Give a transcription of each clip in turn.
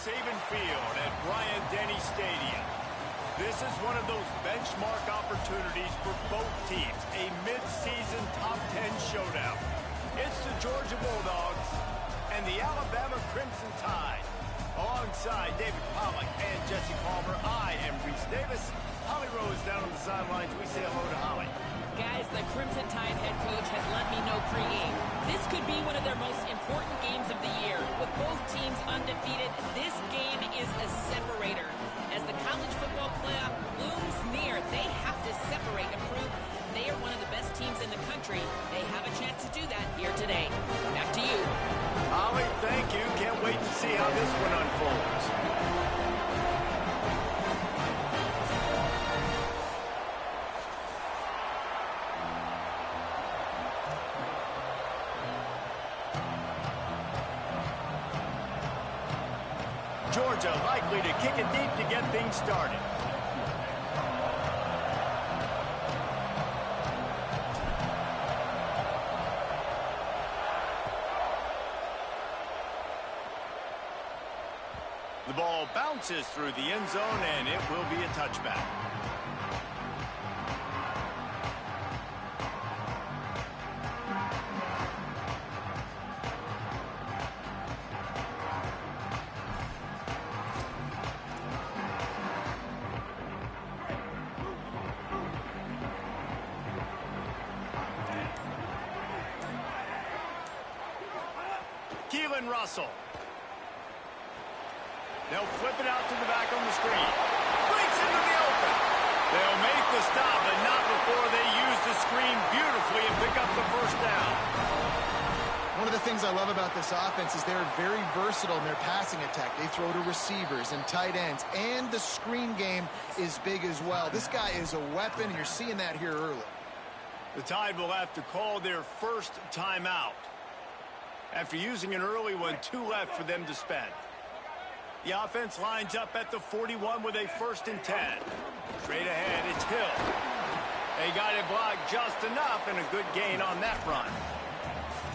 Saban Field at Bryant-Denny Stadium. This is one of those benchmark opportunities for both teams, a mid-season top 10 showdown. It's the Georgia Bulldogs and the Alabama Crimson Tide. Alongside David Pollack and Jesse Palmer, I am Reese Davis. Holly Rose down on the sidelines. We say hello to Holly. Guys, the Crimson Tide head coach has let me know pregame. This could be one of their most important games of the year. With both teams undefeated, this game is a separator. As the college football playoff looms near, they have to separate and prove they are one of the best teams in the country. They have a chance to do that here today. Back to you. Holly, thank you. Can't wait to see how this one unfolds. Georgia likely to kick it deep to get things started. The ball bounces through the end zone, and it will be a touchback. Keelan Russell. They'll flip it out to the back on the screen. Breaks into the open. They'll make the stop, but not before they use the screen beautifully and pick up the first down. One of the things I love about this offense is they're very versatile in their passing attack. They throw to receivers and tight ends, and the screen game is big as well. This guy is a weapon, and you're seeing that here early. The Tide will have to call their first timeout. After using an early one, 2 left for them to spend. The offense lines up at the 41 with a 1st and 10. Straight ahead, it's Hill. They got it blocked just enough and a good gain on that run.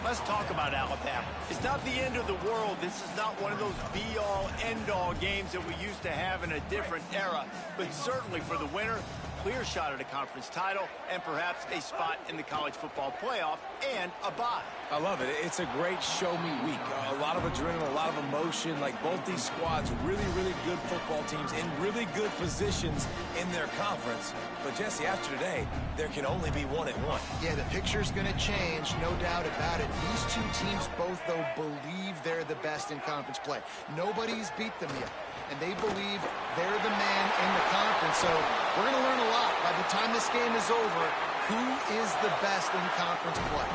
Let's talk about Alabama. It's not the end of the world. This is not one of those be-all, end-all games that we used to have in a different era. But certainly for the winner, clear shot at a conference title and perhaps a spot in the college football playoff and a bye. I love it. It's a great show-me week. A lot of adrenaline, a lot of emotion. Like both these squads, really, really good football teams in really good positions in their conference. But, Jesse, after today, there can only be one and one. Yeah, the picture's going to change, no doubt about it. These two teams both, though, believe they're the best in conference play. Nobody's beat them yet, and they believe they're the man in the conference. So we're going to learn a lot. By the time this game is over, who is the best in conference play?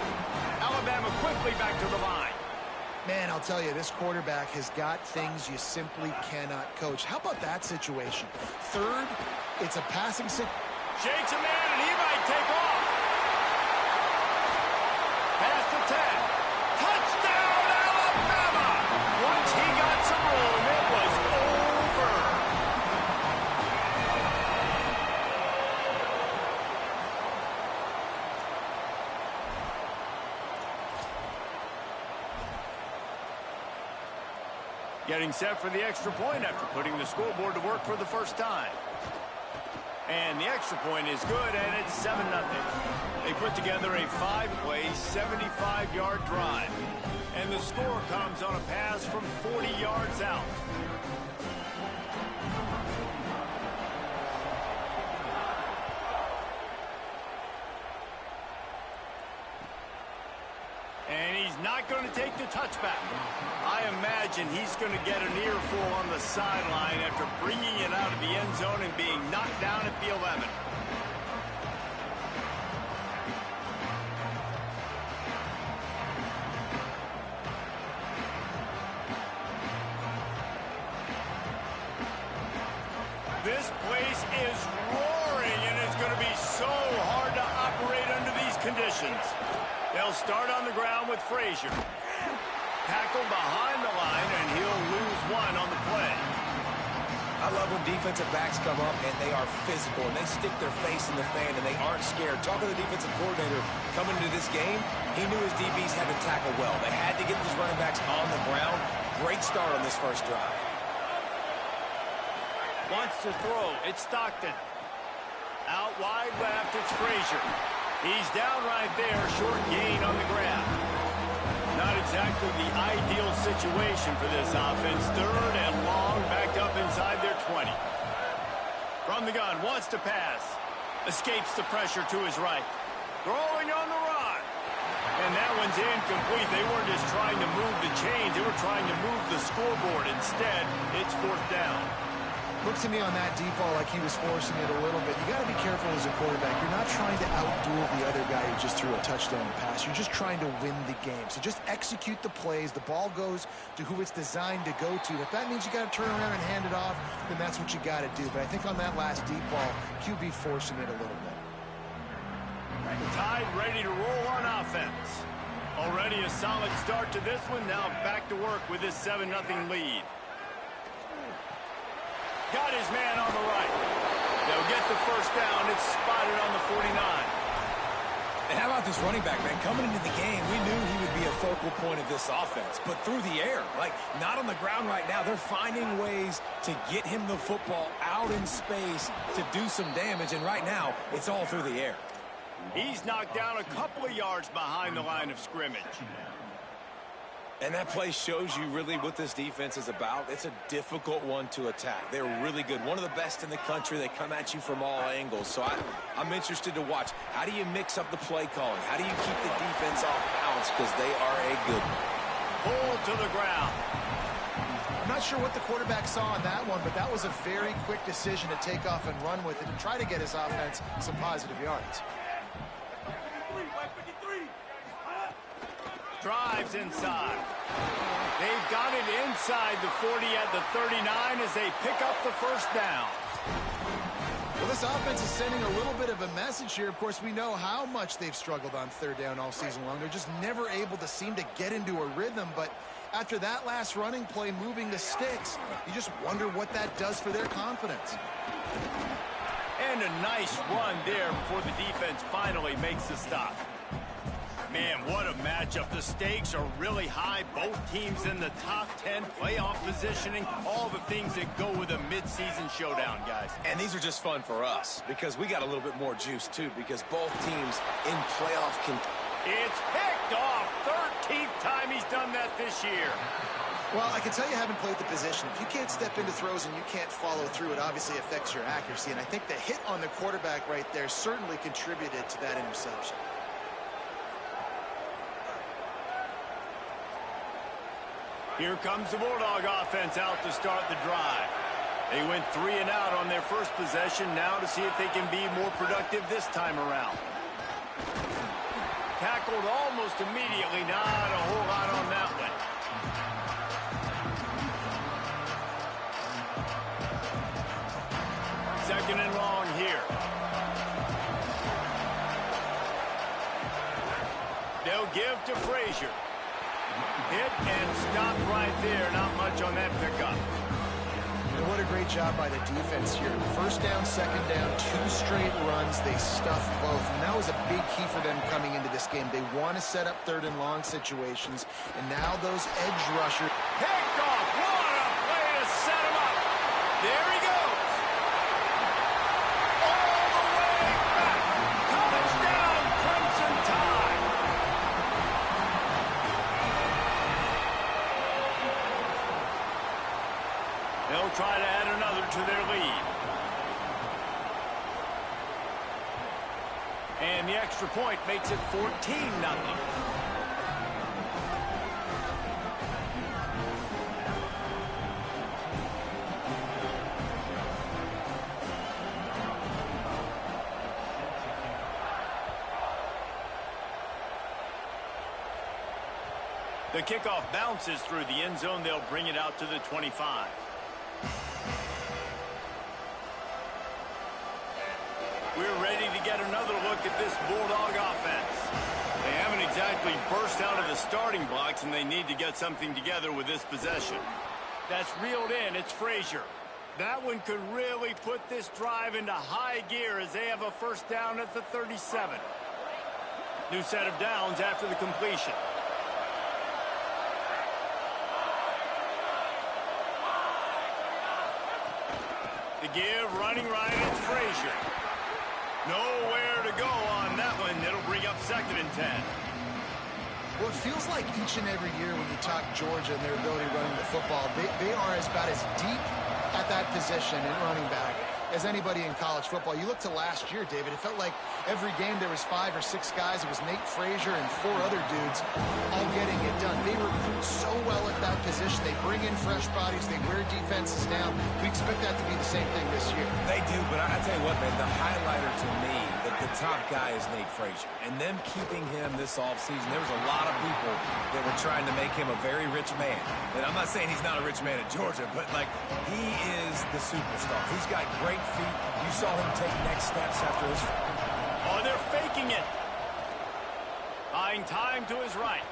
Alabama quickly back to the line. Man, I'll tell you, this quarterback has got things you simply cannot coach. How about that situation? Third, it's a passing Shakes a man, and he might take off. Past the 10. Touchdown, Alabama! Once he got some room, it was over. Getting set for the extra point after putting the scoreboard to work for the first time. And the extra point is good, and it's 7-0. They put together a 5-play, 75-yard drive. And the score comes on a pass from 40 yards out. And he's not going to take the touchback. I imagine he's going to get an earful on the sideline after bringing it out of the end zone and being knocked down at the 11. This place is roaring, and it's going to be so hard to operate under these conditions. They'll start on the ground with Frazier. Tackled behind the line, and he'll lose one on the play. I love when defensive backs come up and they are physical and they stick their face in the fan and they aren't scared. Talking to the defensive coordinator coming into this game, he knew his DBs had to tackle well. They had to get these running backs on the ground. Great start on this first drive. Wants to throw. It's Stockton. Out wide left, it's Frazier. He's down right there. Short gain on the grab. Not exactly the ideal situation for this offense. Third and long, backed up inside their 20. From the gun, wants to pass. Escapes the pressure to his right. Throwing on the run. And that one's incomplete. They weren't just trying to move the chains. They were trying to move the scoreboard. Instead, it's fourth down. Looked to me on that deep ball like he was forcing it a little bit. You got to be careful as a quarterback. You're not trying to outduel the other guy who just threw a touchdown pass. You're just trying to win the game. So just execute the plays. The ball goes to who it's designed to go to. If that means you got to turn around and hand it off, then that's what you got to do. But I think on that last deep ball, QB forcing it a little bit. The Tide ready to roll on offense. Already a solid start to this one. Now back to work with this 7-0 lead. Got his man on the right. They'll get the first down. It's spotted on the 49. And how about this running back, man? Coming into the game, we knew he would be a focal point of this offense. But through the air, like not on the ground right now, they're finding ways to get him the football out in space to do some damage. And right now, it's all through the air. He's knocked down a couple of yards behind the line of scrimmage. And that play shows you really what this defense is about. It's a difficult one to attack. They're really good. One of the best in the country. They come at you from all angles. So I'm interested to watch. How do you mix up the play calling? How do you keep the defense off balance? Because they are a good one. Pulled to the ground. I'm not sure what the quarterback saw on that one, but that was a very quick decision to take off and run with it and try to get his offense some positive yards. Drives inside. They've got it inside the 40 at the 39 as they pick up the first down. Well, this offense is sending a little bit of a message here. Of course, we know how much they've struggled on third down all season long. They're just never able to seem to get into a rhythm. But after that last running play, moving the sticks, you just wonder what that does for their confidence. And a nice run there before the defense finally makes the stop. Man, what a matchup. The stakes are really high. Both teams in the top 10 playoff positioning. All the things that go with a midseason showdown, guys. And these are just fun for us because we got a little bit more juice, too, because both teams in playoff can... It's picked off. 13th time he's done that this year. Well, I can tell you haven't played the position. If you can't step into throws and you can't follow through, it obviously affects your accuracy. And I think the hit on the quarterback right there certainly contributed to that interception. Here comes the Bulldog offense out to start the drive. They went 3 and out on their first possession. Now to see if they can be more productive this time around. Tackled almost immediately. Not a whole lot on that one. Second and long here. They'll give to Frazier. Hit and stop right there. Not much on that pickup. And what a great job by the defense here. First down, second down, 2 straight runs. They stuffed both. And that was a big key for them coming into this game. They want to set up third and long situations. And now those edge rushers. Picked off. What a play to set him up. There he goes. All the way back. Touchdown, Crimson Tide. They'll try to add another to their lead. And the extra point makes it 14-0. The kickoff bounces through the end zone. They'll bring it out to the 25. We're ready to get another look at this Bulldog offense. They haven't exactly burst out of the starting blocks, and they need to get something together with this possession. That's reeled in. It's Frazier. That one could really put this drive into high gear as they have a first down at the 37. New set of downs after the completion. The give, running right, it's Frazier. Nowhere to go on that one. It'll bring up 2nd and 10. Well, it feels like each and every year when you talk Georgia and their ability running the football, they are about as deep at that position in running back as anybody in college football. You look to last year, David, it felt like every game there was 5 or 6 guys. It was Nate Frazier and 4 other dudes all getting it done. They recruit so well at that position. They bring in fresh bodies. They wear defenses down. We expect that to be the same thing this year. They do, but I tell you what, man, the highlighter to me, the top guy is Nate Frazier. And them keeping him this offseason, there was a lot of people that were trying to make him a very rich man. And I'm not saying he's not a rich man at Georgia, but, like, he is the superstar. He's got great feet. You saw him take next steps after his... Oh, they're faking it. Buying time to his right.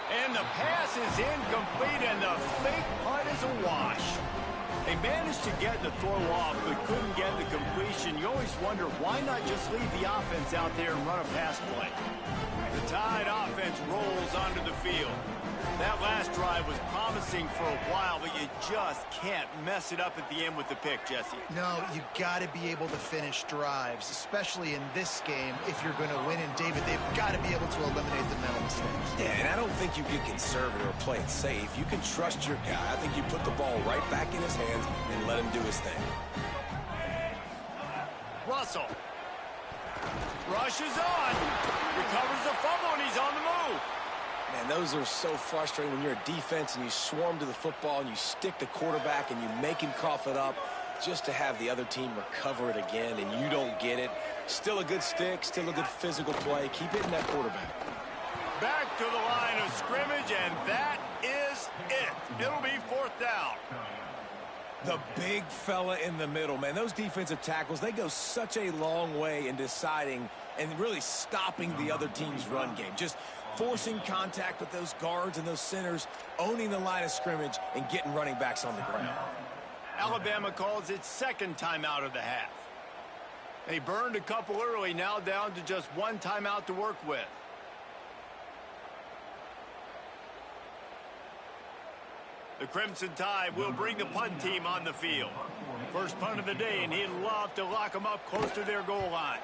And the pass is incomplete, and the fake punt is a wash. They managed to get the throw off, but couldn't get the completion. You always wonder, why not just leave the offense out there and run a pass play? The Tide offense rolls onto the field. That last drive was promising for a while, but you just can't mess it up at the end with the pick, Jesse. No, you got to be able to finish drives, especially in this game if you're going to win. And, David, they've got to be able to eliminate the mental mistakes. Yeah, and I don't think you get conservative or play it safe. You can trust your guy. I think you put the ball right back in his hands and let him do his thing. Russell rushes on, recovers the fumble, and he's on the move. Man, those are so frustrating when you're a defense and you swarm to the football and you stick the quarterback and you make him cough it up just to have the other team recover it again and you don't get it. Still a good stick, still a good physical play. Keep hitting that quarterback. Back to the line of scrimmage, and that is it. It'll be 4th down. The big fella in the middle, man. Those defensive tackles, they go such a long way in deciding and really stopping the other team's run game. Just forcing contact with those guards and those centers, owning the line of scrimmage, and getting running backs on the ground. Alabama calls its 2nd timeout of the half. They burned a couple early, now down to just 1 timeout to work with. The Crimson Tide will bring the punt team on the field. First punt of the day, and he'd love to lock them up close to their goal line.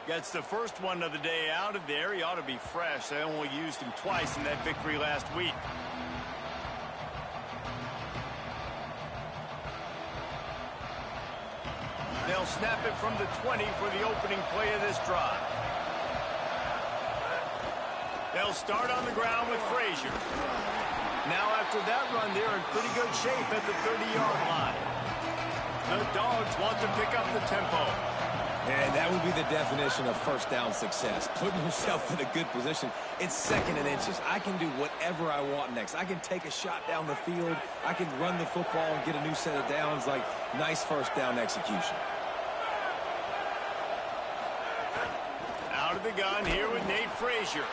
Gets the first one of the day out of there. He ought to be fresh. They only used him twice in that victory last week. They'll snap it from the 20 for the opening play of this drive. They'll start on the ground with Frazier. Now after that run, they're in pretty good shape at the 30-yard line. The Dogs want to pick up the tempo. And that would be the definition of first down success. Putting yourself in a good position. It's 2nd and inches. I can do whatever I want next. I can take a shot down the field. I can run the football and get a new set of downs. Like, nice first down execution. Out of the gun here with Nate Frazier.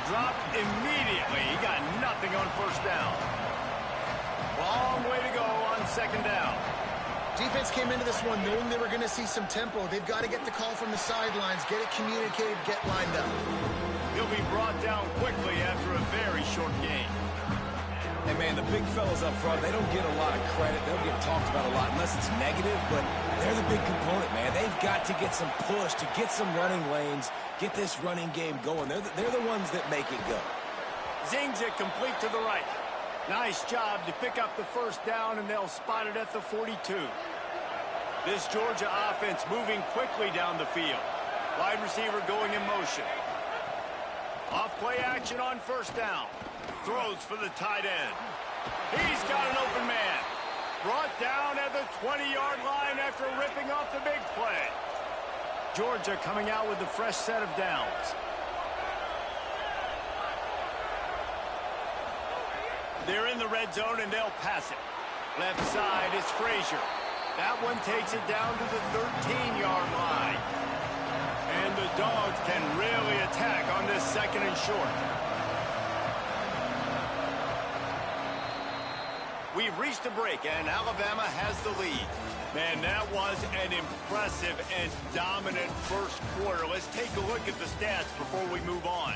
Dropped immediately. He got nothing on first down. Long way to go on 2nd down. Defense came into this one knowing they were going to see some tempo. They've got to get the call from the sidelines, get it communicated, get lined up. He'll be brought down quickly after a very short game. And, man, the big fellas up front, they don't get a lot of credit. They don't get talked about a lot unless it's negative, but they're the big component, man. They've got to get some push, to get some running lanes, get this running game going. They're the ones that make it go. Zings it complete to the right. Nice job to pick up the first down, and they'll spot it at the 42. This Georgia offense moving quickly down the field. Wide receiver going in motion. Off play action on first down. Throws for the tight end. He's got an open man. Brought down at the 20-yard line after ripping off the big play. Georgia coming out with a fresh set of downs. They're in the red zone, and they'll pass it. Left side is Frazier. That one takes it down to the 13-yard line. And the Dogs can really attack on this 2nd and short. We've reached a break, and Alabama has the lead. Man, that was an impressive and dominant first quarter. Let's take a look at the stats before we move on.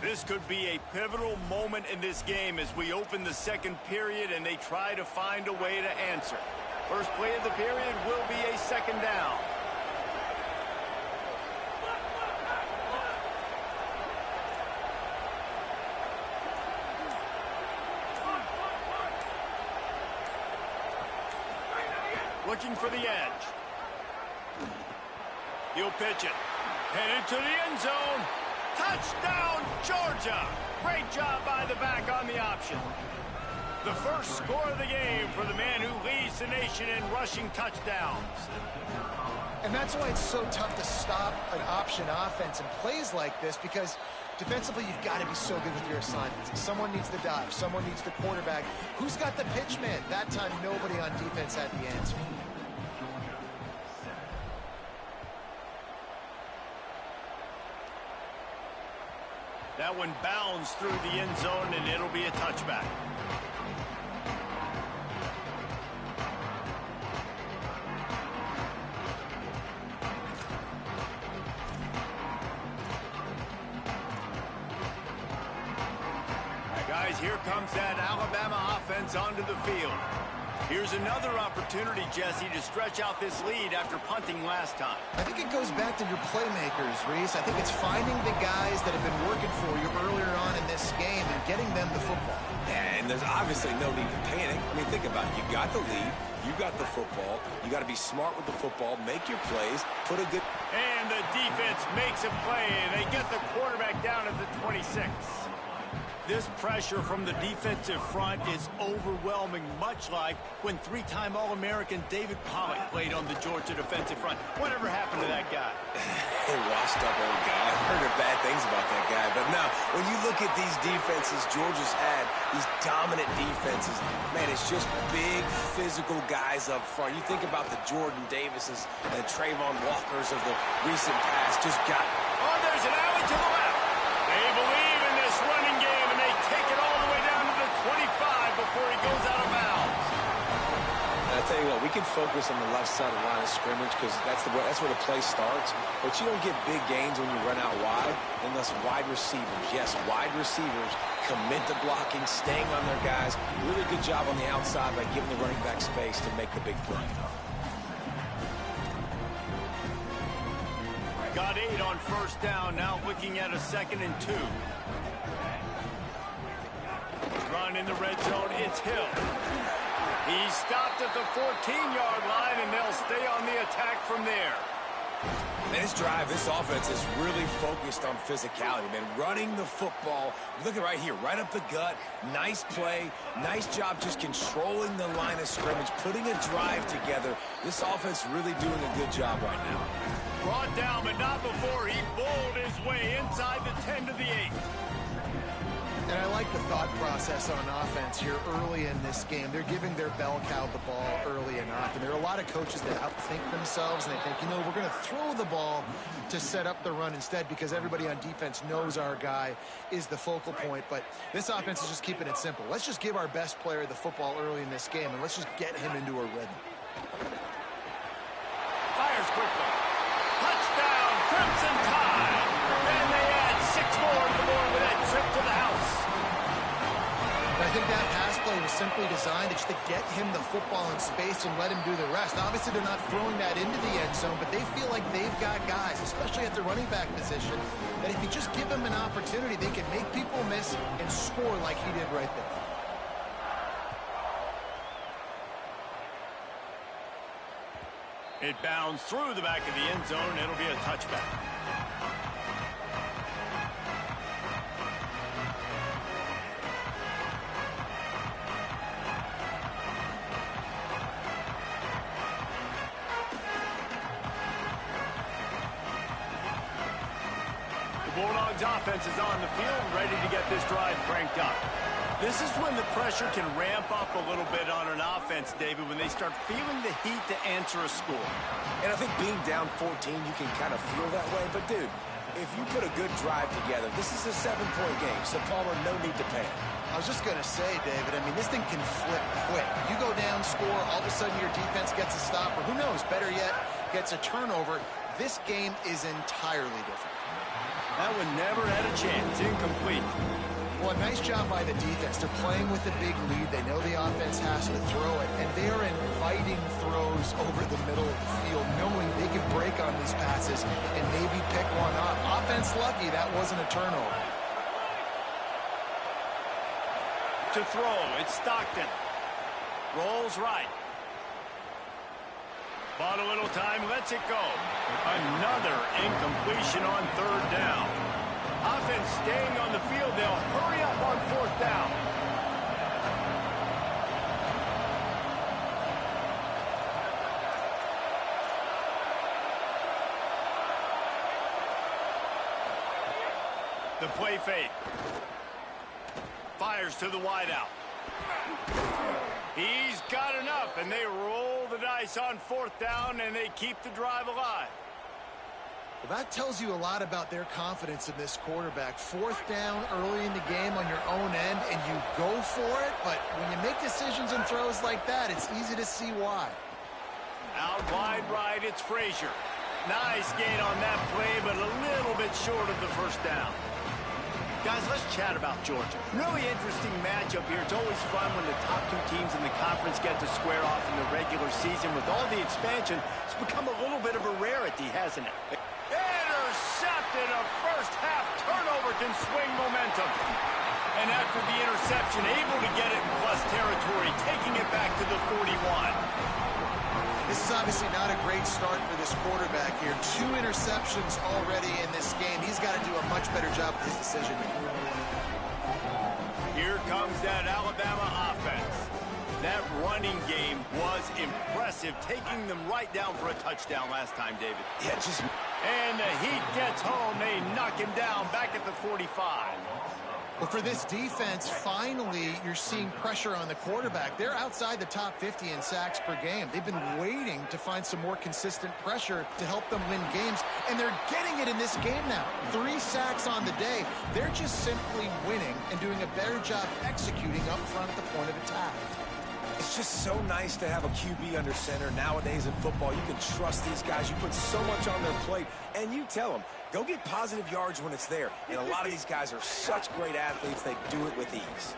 This could be a pivotal moment in this game as we open the 2nd period and they try to find a way to answer. First play of the period will be a second down. Looking for the edge. He'll pitch it. Headed to the end zone. Touchdown, Georgia. Great job by the back on the option. The first score of the game for the man who leads the nation in rushing touchdowns. And that's why it's so tough to stop an option offense in plays like this, because defensively you've got to be so good with your assignments. Someone needs the dive. Someone needs the quarterback. Who's got the pitch man? That time nobody on defense had the answer. That one bounds through the end zone, and it'll be a touchback. Guys, here comes that Alabama offense onto the field. Here's another opportunity, Jesse, to stretch out this lead after punting last time. I think it goes back to your playmakers, Reese. I think it's finding the guys that have been working for you earlier on in this game and getting them the football. Yeah, and there's obviously no need to panic. I mean, think about it. You got the lead. You got the football. You got to be smart with the football. Make your plays. Put a good... And the defense makes a play. They get the quarterback down at the 26. This pressure from the defensive front is overwhelming, much like when three-time All-American David Pollock played on the Georgia defensive front. Whatever happened to that guy? A washed-up old guy. I've heard of bad things about that guy. But no, when you look at these defenses Georgia's had, these dominant defenses, man, it's just big, physical guys up front. You think about the Jordan Davises and Trayvon Walkers of the recent past. Just got... Oh, there's an alley to the left. They believe in this running game, and they take it all the way down to the 25 before he goes out of bounds. And I tell you what, we can focus on the left side of the line of scrimmage because that's where the play starts. But you don't get big gains when you run out wide unless wide receivers, yes, wide receivers commit to blocking, staying on their guys. Really good job on the outside by giving the running back space to make the big play. Got 8 on first down, now looking at a 2nd and 2. Run in the red zone, it's Hill. He's stopped at the 14-yard line, and they'll stay on the attack from there. Man, this drive, this offense is really focused on physicality, man. Running the football, look at right here, right up the gut. Nice play, nice job just controlling the line of scrimmage, putting a drive together. This offense really doing a good job right now. Brought down, but not before he bowled his way inside the 10 to the 8. And I like the thought process on offense here early in this game. They're giving their bell cow the ball early enough. And there are a lot of coaches that outthink themselves, and they think, you know, we're going to throw the ball to set up the run instead because everybody on defense knows our guy is the focal point. But this offense is just keeping it simple. Let's just give our best player the football early in this game, and let's just get him into a rhythm. Fires quickly. Touchdown, Crimson Tide. And they add 6 more to the board with that trip to the house. I think that pass play was simply designed just to get him the football in space and let him do the rest. Obviously, they're not throwing that into the end zone, but they feel like they've got guys, especially at the running back position, that if you just give them an opportunity, they can make people miss and score like he did right there. It bounds through the back of the end zone. It'll be a touchback. The Bulldogs offense is on the field, ready to get this drive cranked up. This is when the pressure can ramp up a little bit on an offense, David, when they start feeling the heat to answer a score. And I think being down 14, you can kind of feel that way. But, dude, if you put a good drive together, this is a 7-point game, so Palmer, no need to panic. I was just going to say, David, I mean, this thing can flip quick. You go down, score, all of a sudden your defense gets a stop, or who knows, better yet, gets a turnover. This game is entirely different. That one never had a chance. Incomplete. Well, nice job by the defense. They're playing with a big lead. They know the offense has to throw it, and they are inviting throws over the middle of the field, knowing they can break on these passes and maybe pick one off. Offense lucky that wasn't a turnover. To throw, it's Stockton. Rolls right. Bought a little time, lets it go. Another incompletion on third down. Offense staying on the field. They'll hurry up on fourth down. The play fake. Fires to the wideout. He's got enough, and they roll the dice on fourth down, and they keep the drive alive. Well, that tells you a lot about their confidence in this quarterback. Fourth down early in the game on your own end, and you go for it, but when you make decisions and throws like that, it's easy to see why. Out wide right, it's Frazier. Nice gain on that play, but a little bit short of the first down. Guys, let's chat about Georgia. Really interesting matchup here. It's always fun when the top two teams in the conference get to square off in the regular season. With all the expansion, it's become a little bit of a rarity, hasn't it? Intercepted. A first-half turnover can swing momentum. And after the interception, able to get it in plus territory, taking it back to the 41. This is obviously not a great start for this quarterback here. 2 interceptions already in this game. He's got to do a much better job with his decision-making. Here comes that Alabama offense. That running game was impressive, taking them right down for a touchdown last time, David. Yeah, just... And the Heat gets home. They knock him down back at the 45. Well, for this defense, finally, you're seeing pressure on the quarterback. They're outside the top 50 in sacks per game. They've been waiting to find some more consistent pressure to help them win games, and they're getting it in this game now. 3 sacks on the day. They're just simply winning and doing a better job executing up front at the point of attack. It's just so nice to have a QB under center. Nowadays in football, you can trust these guys. You put so much on their plate, and you tell them, go get positive yards when it's there. And a lot of these guys are such great athletes, they do it with ease.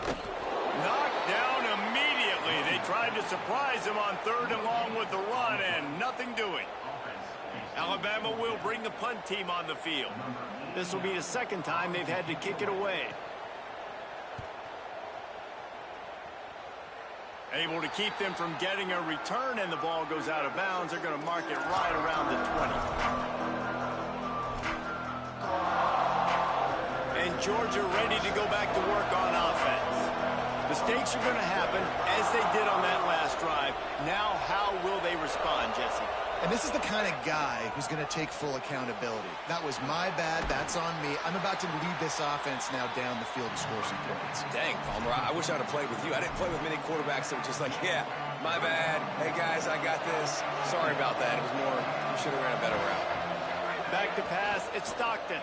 Knocked down immediately. They tried to surprise him on third and long with the run, and nothing doing. Alabama will bring the punt team on the field. This will be the second time they've had to kick it away. Able to keep them from getting a return, and the ball goes out of bounds. They're going to mark it right around the 20. And Georgia ready to go back to work on offense. Mistakes are going to happen, as they did on that last drive. Now, how will they respond, Jesse? And this is the kind of guy who's going to take full accountability. That was my bad. That's on me. I'm about to lead this offense now down the field and score some points. Dang, Palmer, I wish I'd have played with you. I didn't play with many quarterbacks that were just like, yeah, my bad. Hey, guys, I got this. Sorry about that. It was more, you should have ran a better route. Back to pass. It's Stockton.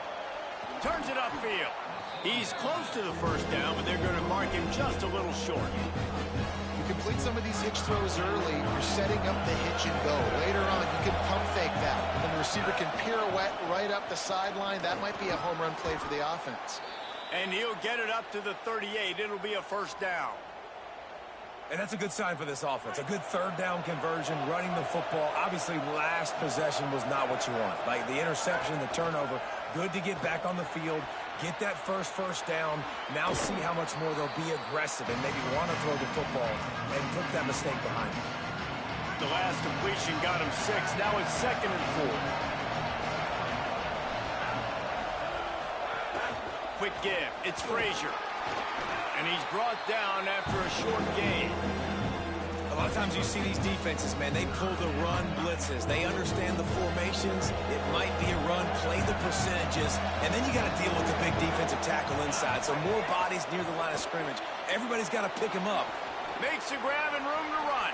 Turns it upfield. He's close to the first down, but they're going to mark him just a little short. You complete some of these hitch throws early, you're setting up the hitch and go. Later on, you can pump fake that. And the receiver can pirouette right up the sideline. That might be a home run play for the offense. And he'll get it up to the 38. It'll be a first down. And that's a good sign for this offense. A good third down conversion, running the football. Obviously, last possession was not what you want. Like the interception, the turnover, good to get back on the field, get that first down. Now see how much more they'll be aggressive and maybe want to throw the football and put that mistake behind them. The last completion got him 6. Now it's 2nd and 4. Quick give. It's Frazier. And he's brought down after a short gain. A lot of times you see these defenses, man, they pull the run blitzes. They understand the formations. It might be a run, play the percentages, and then you got to deal with the big defensive tackle inside. So more bodies near the line of scrimmage. Everybody's got to pick him up. Makes a grab and room to run.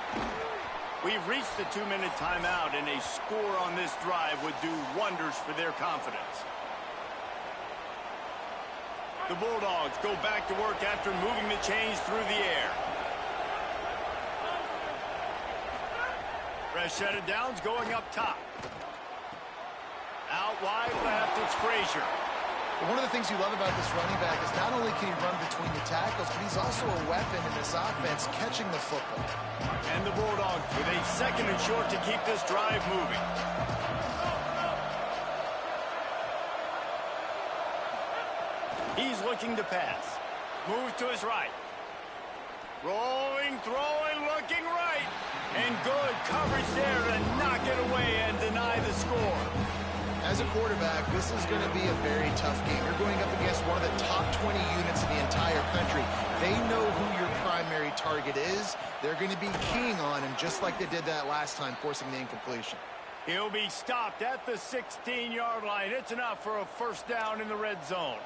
We've reached the 2-minute timeout, and a score on this drive would do wonders for their confidence. The Bulldogs go back to work after moving the chains through the air. Fresh set of downs going up top. Out wide left, it's Frazier. One of the things you love about this running back is not only can he run between the tackles, but he's also a weapon in this offense catching the football. And the Bulldogs with a 2nd and short to keep this drive moving. He's looking to pass. Moves to his right. Rolling, throwing, looking right. And good coverage there to knock it away and deny the score. As a quarterback, this is going to be a very tough game. You're going up against one of the top 20 units in the entire country. They know who your primary target is. They're going to be keying on him just like they did that last time, forcing the incompletion. He'll be stopped at the 16-yard line. It's enough for a first down in the red zone.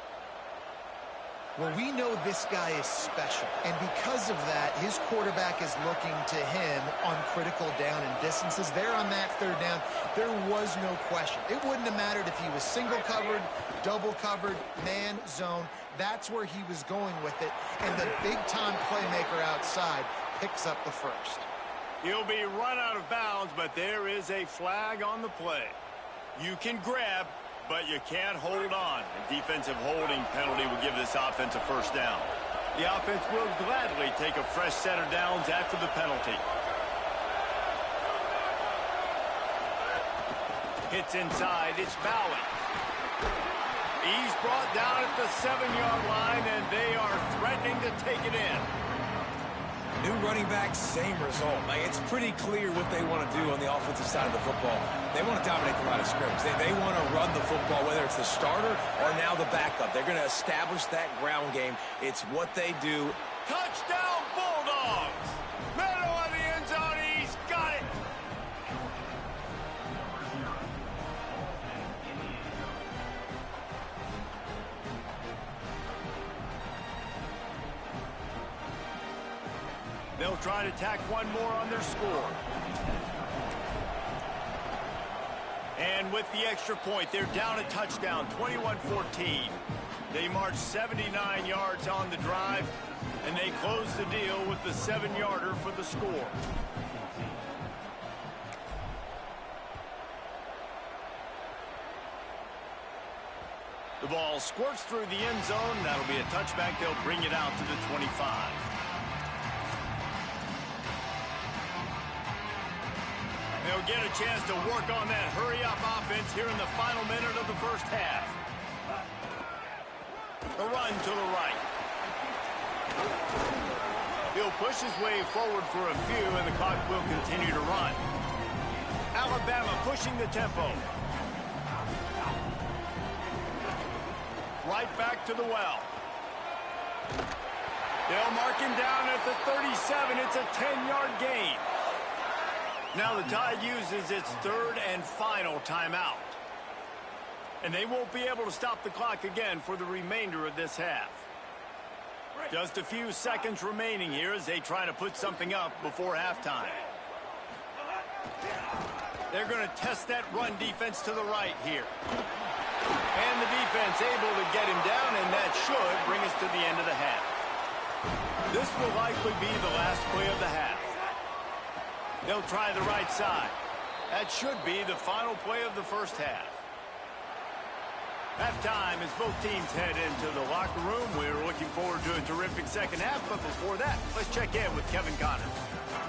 Well, we know this guy is special, and because of that, his quarterback is looking to him on critical down and distances. There on that 3rd down, there was no question. It wouldn't have mattered if he was single covered, double covered, man, zone. That's where he was going with it, and the big-time playmaker outside picks up the first. He'll be run out of bounds, but there is a flag on the play. You can grab, but you can't hold on. A defensive holding penalty will give this offense a first down. The offense will gladly take a fresh set of downs after the penalty. Hits inside. It's Bowen. He's brought down at the 7-yard line, and they are threatening to take it in. New running back, same result. Like, it's pretty clear what they want to do on the offensive side of the football. They want to dominate the line of scrimmage. They want to run the football, whether it's the starter or now the backup. They're going to establish that ground game. It's what they do. Touchdown, Bulldogs! Middle of the end zone, he's got it! They'll try to tack one more on their score. And with the extra point, they're down a touchdown, 21-14. They march 79 yards on the drive, and they close the deal with the 7-yarder for the score. The ball squirts through the end zone. That'll be a touchback. They'll bring it out to the 25. They'll get a chance to work on that hurry-up offense here in the final minute of the first half. A run to the right. He'll push his way forward for a few, and the clock will continue to run. Alabama pushing the tempo. Right back to the well. They'll mark him down at the 37. It's a 10-yard gain. Now the Tide uses its 3rd and final timeout. And they won't be able to stop the clock again for the remainder of this half. Just a few seconds remaining here as they try to put something up before halftime. They're going to test that run defense to the right here. And the defense able to get him down, and that should bring us to the end of the half. This will likely be the last play of the half. They'll try the right side. That should be the final play of the first half. Halftime as both teams head into the locker room. We're looking forward to a terrific second half, but before that, let's check in with Kevin Connors.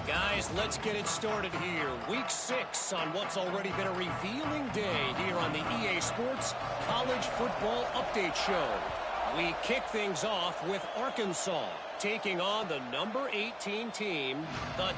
Guys, let's get it started here. Week 6 on what's already been a revealing day here on the EA Sports College Football Update Show. We kick things off with Arkansas taking on the number 18 team, the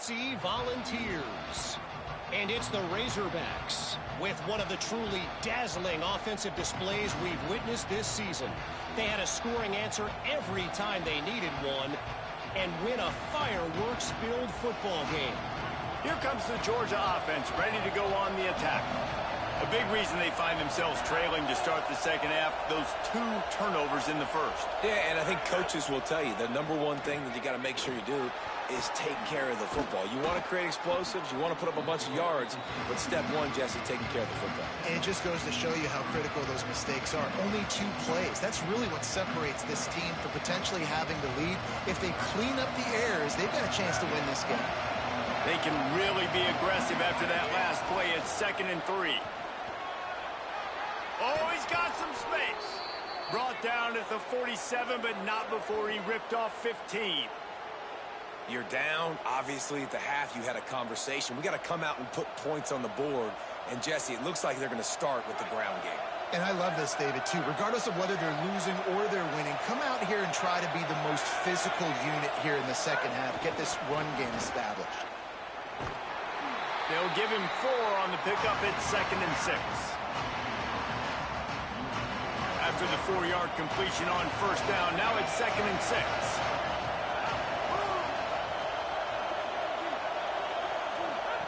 Tennessee Volunteers. And it's the Razorbacks with one of the truly dazzling offensive displays we've witnessed this season. They had a scoring answer every time they needed one and win a fireworks-filled football game. Here comes the Georgia offense, ready to go on the attack. A big reason they find themselves trailing to start the second half, those 2 turnovers in the first. Yeah, and I think coaches will tell you the number one thing that you got to make sure you do is take care of the football. You want to create explosives, you want to put up a bunch of yards, but step one, Jesse, taking care of the football. And it just goes to show you how critical those mistakes are. Only 2 plays. That's really what separates this team from potentially having the lead. If they clean up the errors, they've got a chance to win this game. They can really be aggressive after that last play. It's 2nd and 3. Oh, he's got some space. Brought down at the 47, but not before he ripped off 15. You're down. Obviously, at the half, you had a conversation. We got to come out and put points on the board. And, Jesse, it looks like they're going to start with the ground game. And I love this, David, too. Regardless of whether they're losing or they're winning, come out here and try to be the most physical unit here in the second half. Get this run game established. They'll give him 4 on the pickup. It's 2nd and 6. After the 4-yard completion on first down, now it's 2nd and 6.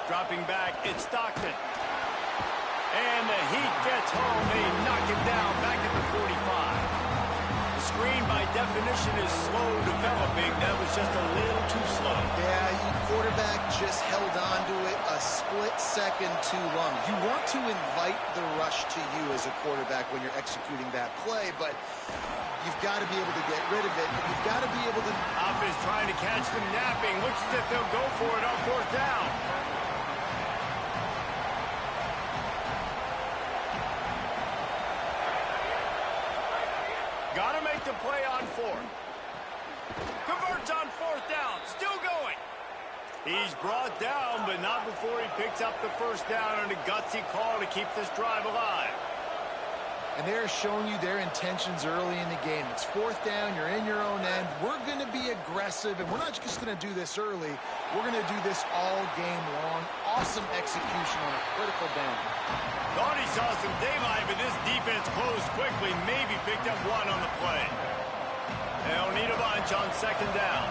Dropping back, it's Stockton. And the Heat gets home. They knock him down back at the 45. The screen, by definition, is slow developing. That was just a little too slow. Yeah, quarterback just held on to it a split second too long. You want to invite the rush to you as a quarterback when you're executing that play, but you've got to be able to get rid of it. You've got to be able to... Offense trying to catch them napping. Looks as if they'll go for it on 4th down. Got to make the play on 4th. Converts on 4th down. Still going. He's brought down, but not before he picks up the first down and a gutsy call to keep this drive alive. And they're showing you their intentions early in the game. It's 4th down. You're in your own end. We're going to be aggressive, and we're not just going to do this early. We're going to do this all game long. Awesome execution on a critical down. Thought he saw some daylight, but this defense closed quickly. Maybe picked up 1 on the play. They'll need a bunch on 2nd down.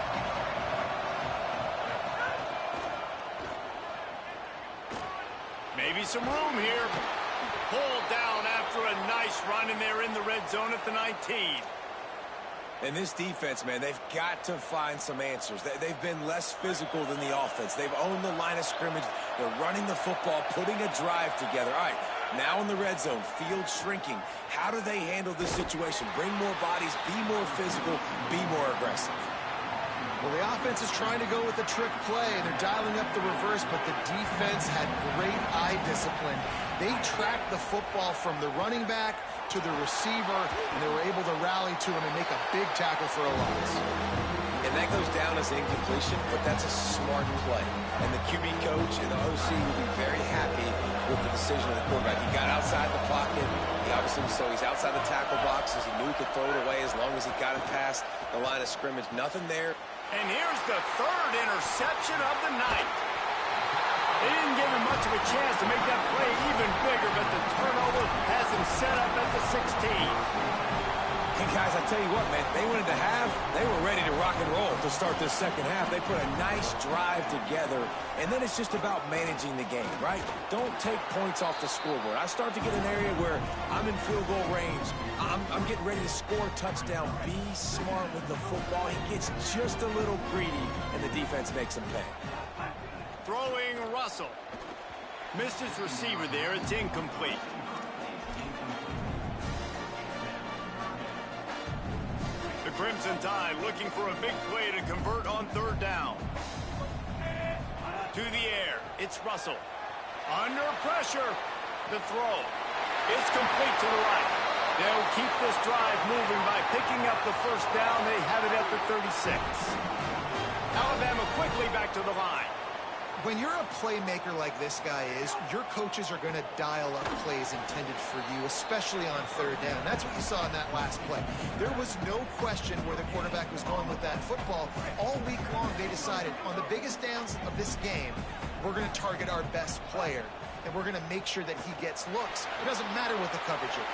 Maybe some room here. Pulled down after a nice run, and they're in the red zone at the 19. And this defense, man, they've got to find some answers. They've been less physical than the offense. They've owned the line of scrimmage. They're running the football, putting a drive together. All right, now in the red zone, field shrinking. How do they handle this situation? Bring more bodies, be more physical, be more aggressive. Well, the offense is trying to go with the trick play, and they're dialing up the reverse, but the defense had great eye discipline. They tracked the football from the running back to the receiver, and they were able to rally to him and make a big tackle for a loss. And that goes down as incompletion, but that's a smart play. And the QB coach and the OC will be very happy with the decision of the quarterback. He got outside the pocket. He obviously, so he's outside the tackle boxes. He knew he could throw it away as long as he got it past the line of scrimmage. Nothing there. And here's the 3rd interception of the night. They didn't give him much of a chance to make that play even bigger, but the turnover has him set up at the 16. Hey, guys, I tell you what, man, they went into half. They were ready to rock and roll to start this second half. They put a nice drive together, and then it's just about managing the game, right? Don't take points off the scoreboard. I start to get an area where I'm in field goal range. I'm getting ready to score a touchdown. Be smart with the football. He gets just a little greedy, and the defense makes him pay. Throwing Russell. Missed his receiver there. It's incomplete. The Crimson Tide looking for a big play to convert on 3rd down. To the air. It's Russell. Under pressure. The throw. It's complete to the right. They'll keep this drive moving by picking up the first down. They have it at the 36. Alabama quickly back to the line. When you're a playmaker like this guy is, your coaches are going to dial up plays intended for you, especially on third down. That's what you saw in that last play. There was no question where the quarterback was going with that football. All week long, they decided on the biggest downs of this game, we're going to target our best player, and we're going to make sure that he gets looks. It doesn't matter what the coverage is.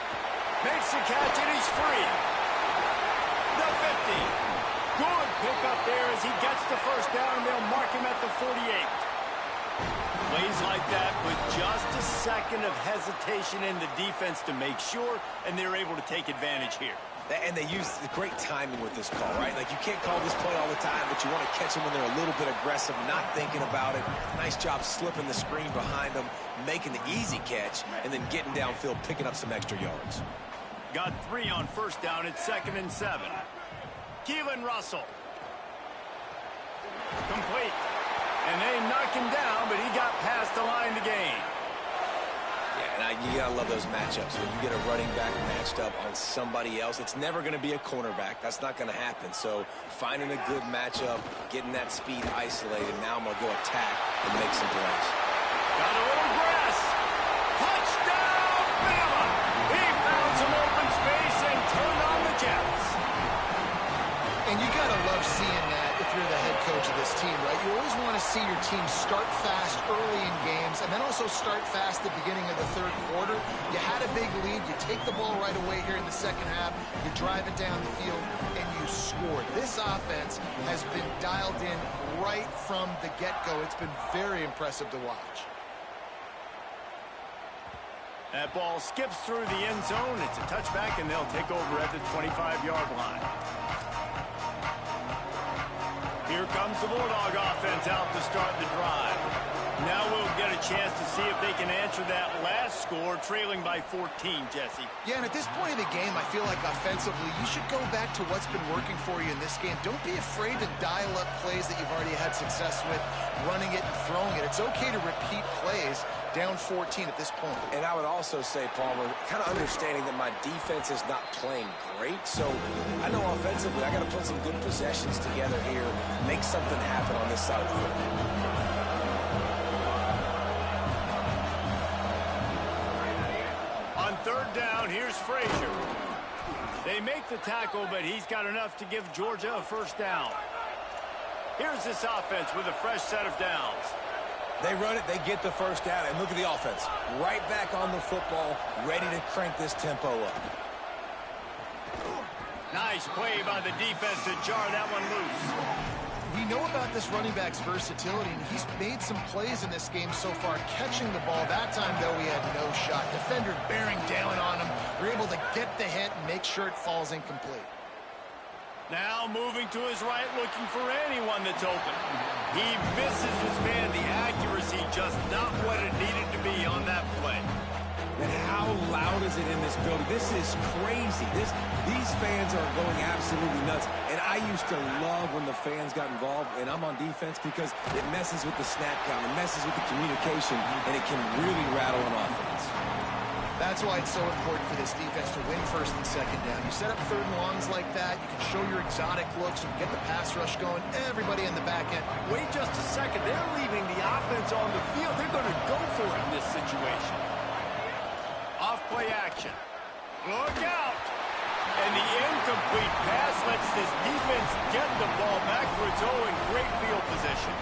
Makes the catch, and he's free. The 50. Good pickup there as he gets the first down, and they'll mark him at the 48. Plays like that with just a second of hesitation in the defense to make sure, and they're able to take advantage here. And they use great timing with this call, right? Like, you can't call this play all the time, but you want to catch them when they're a little bit aggressive, not thinking about it. Nice job slipping the screen behind them, making the easy catch, and then getting downfield, picking up some extra yards. Got 3 on first down at 2nd and 7. Keelan Russell. Complete. And they knock him down, but he got past the line to gain. Yeah, and you gotta love those matchups. When you get a running back matched up on somebody else, it's never going to be a cornerback. That's not going to happen. So finding a good matchup, getting that speed isolated, now I'm going to go attack and make some plays. Got a little grass. Touchdown, Bama! He found some open space and turned on the Jets. And you got to love seeing that if you're the head coach of this team, right? You always want to see your team start fast early in games and then also start fast at the beginning of the third quarter. You had a big lead. You take the ball right away here in the second half. You drive it down the field, and you score. This offense has been dialed in right from the get-go. It's been very impressive to watch. That ball skips through the end zone. It's a touchback, and they'll take over at the 25-yard line. Here comes the Bulldog offense out to start the drive. Now we'll get a chance to see if they can answer that last score, trailing by 14, Jesse. Yeah, and at this point of the game, I feel like offensively, you should go back to what's been working for you in this game. Don't be afraid to dial up plays that you've already had success with, running it and throwing it. It's okay to repeat plays down 14 at this point. And I would also say, Palmer, kind of understanding that my defense is not playing great. So I know offensively I got to put some good possessions together here, make something happen on this side of the football. On third down, here's Frazier. They make the tackle, but he's got enough to give Georgia a first down. Here's this offense with a fresh set of downs. They run it, they get the first down, and look at the offense. Right back on the football, ready to crank this tempo up. Nice play by the defense to jar that one loose. We know about this running back's versatility, and he's made some plays in this game so far, catching the ball. That time, though, he had no shot. Defender bearing down on him. We're able to get the hit and make sure it falls incomplete. Now moving to his right, looking for anyone that's open. He misses his man. The accuracy just not what it needed to be on that play. And how loud is it in this building? This is crazy. These fans are going absolutely nuts. And I used to love when the fans got involved, and I'm on defense, because it messes with the snap count, it messes with the communication, and it can really rattle an offense. That's why it's so important for this defense to win first and second down. You set up third and longs like that, you can show your exotic looks, you can get the pass rush going, everybody in the back end. Wait just a second. They're leaving the offense on the field. They're going to go for it in this situation. Off play action. Look out. And the incomplete pass lets this defense get the ball back for its own great field position.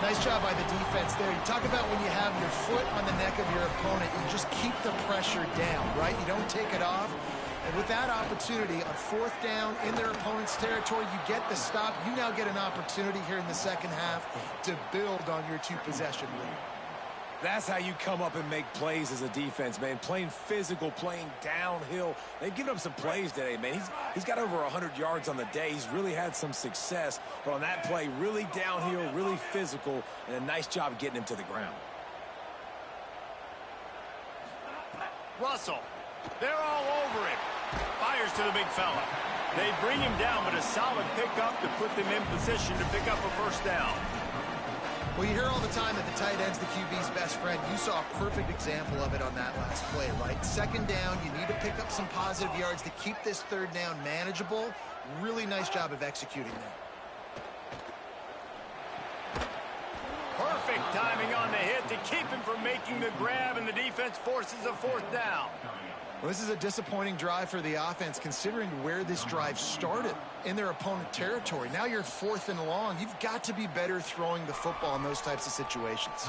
Nice job by the defense there. You talk about when you have your foot on the neck of your opponent, you just keep the pressure down, right? You don't take it off. And with that opportunity on fourth down in their opponent's territory, you get the stop. You now get an opportunity here in the second half to build on your two-possession lead. That's how you come up and make plays as a defense, man. Playing physical, playing downhill. They've given up some plays today, man. He's got over 100 yards on the day. He's really had some success. But on that play, really downhill, really physical, and a nice job getting him to the ground. Russell, they're all over him. Fires to the big fella. They bring him down, but a solid pickup to put them in position to pick up a first down. Well, you hear all the time that the tight end's the QB's best friend. You saw a perfect example of it on that last play, right? Second down, you need to pick up some positive yards to keep this third down manageable. Really nice job of executing that. Perfect Perfect timing on the hit to keep him from making the grab, and the defense forces a fourth down. Well, this is a disappointing drive for the offense, considering where this drive started in their opponent territory. Now you're 4th and long. You've got to be better throwing the football in those types of situations.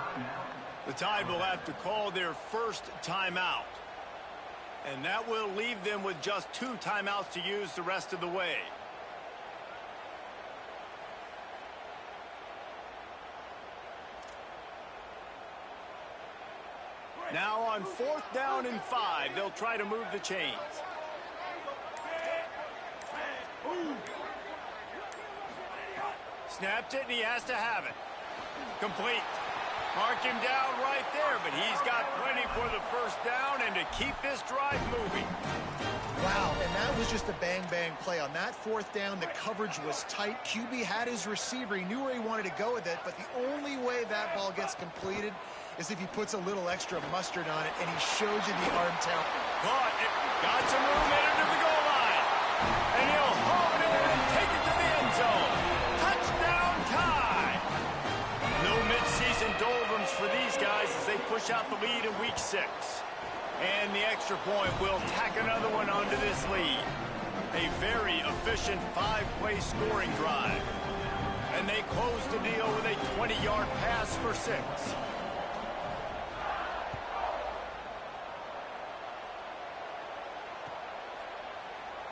The Tide will have to call their first timeout. And that will leave them with just 2 timeouts to use the rest of the way. Now on 4th down and 5, they'll try to move the chains. Snapped it, and he has to have it. Complete. Mark him down right there, but he's got plenty for the first down and to keep this drive moving. Wow, and that was just a bang-bang play. On that 4th down, the coverage was tight. QB had his receiver. He knew where he wanted to go with it, but the only way that ball gets completed is if he puts a little extra mustard on it, and he shows you the arm talent. Caught it. Got some room into the goal line. And he'll hold it and take it to the end zone. Touchdown Tide. No midseason doldrums for these guys as they push out the lead in week 6. And the extra point will tack another one onto this lead. A very efficient 5-play scoring drive. And they close the deal with a 20-yard pass for 6.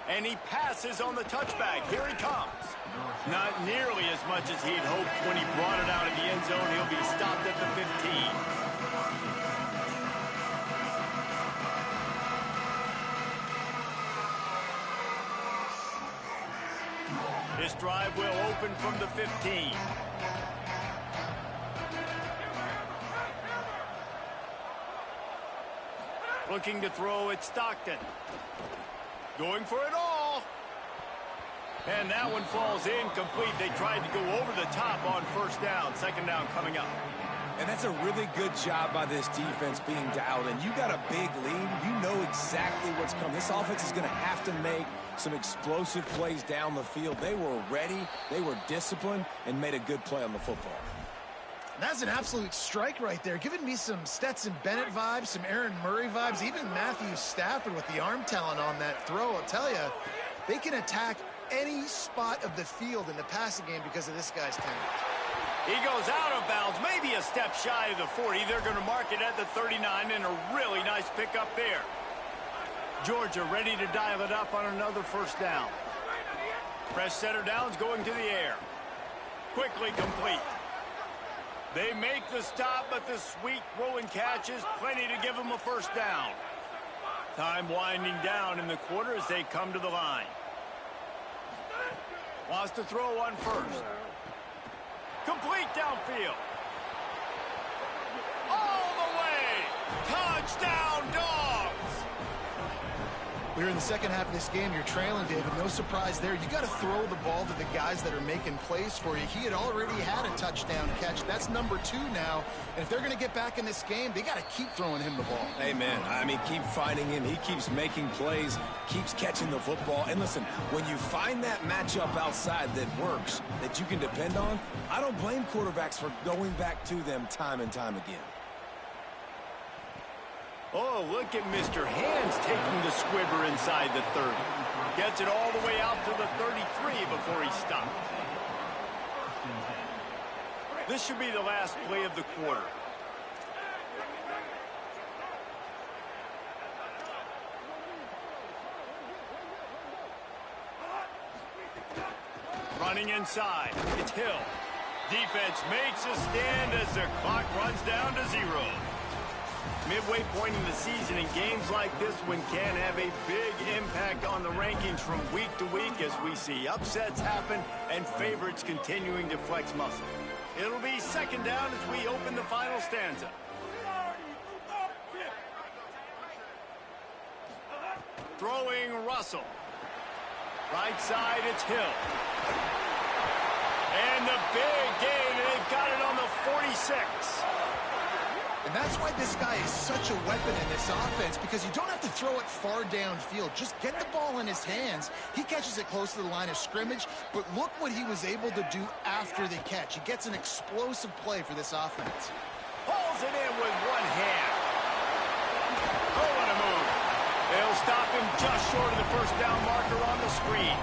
And he passes on the touchback. Here he comes. Not nearly as much as he'd hoped when he brought it out of the end zone. He'll be stopped at the 15. This drive will open from the 15. Looking to throw at Stockton. Going for it all. And that one falls incomplete. They tried to go over the top on 1st down. 2nd down coming up. And that's a really good job by this defense being dialed in. You got a big lead. You know exactly what's coming. This offense is going to have to make some explosive plays down the field. They were ready. They were disciplined and made a good play on the football. That's an absolute strike right there, giving me some Stetson Bennett vibes, some Aaron Murray vibes, even Matthew Stafford with the arm talent on that throw. I'll tell you, they can attack any spot of the field in the passing game because of this guy's talent. He goes out of bounds, maybe a step shy of the 40. They're going to mark it at the 39, and a really nice pickup there. Georgia ready to dial it up on another 1st down. Fresh setter downs going to the air. Quickly complete. They make the stop, but the sweet rolling catch is plenty to give them a 1st down. Time winding down in the quarter as they come to the line. Wants to throw on 1st. Complete downfield. All the way. Touchdown, Dogs. We're in the second half of this game. You're trailing, David. No surprise there. You got to throw the ball to the guys that are making plays for you. He had already had a touchdown catch. That's number 2 now. And if they're going to get back in this game, they got to keep throwing him the ball. Amen. I mean, keep finding him. He keeps making plays, keeps catching the football. And listen, when you find that matchup outside that works, that you can depend on, I don't blame quarterbacks for going back to them time and time again. Oh, look at Mr. Hands taking the squibber inside the 30. Gets it all the way out to the 33 before he stopped. This should be the last play of the quarter. Running inside. It's Hill. Defense makes a stand as the clock runs down to 0. Midway point in the season, in games like this one can have a big impact on the rankings from week to week as we see upsets happen and favorites continuing to flex muscle. It'll be 2nd down as we open the final stanza. Throwing Russell. Right side, it's Hill. And the big gain, they've got it on the 46. And that's why this guy is such a weapon in this offense, because you don't have to throw it far downfield. Just get the ball in his hands. He catches it close to the line of scrimmage, but look what he was able to do after the catch. He gets an explosive play for this offense. Pulls it in with one hand. Oh, what a move. They'll stop him just short of the first down marker on the screen.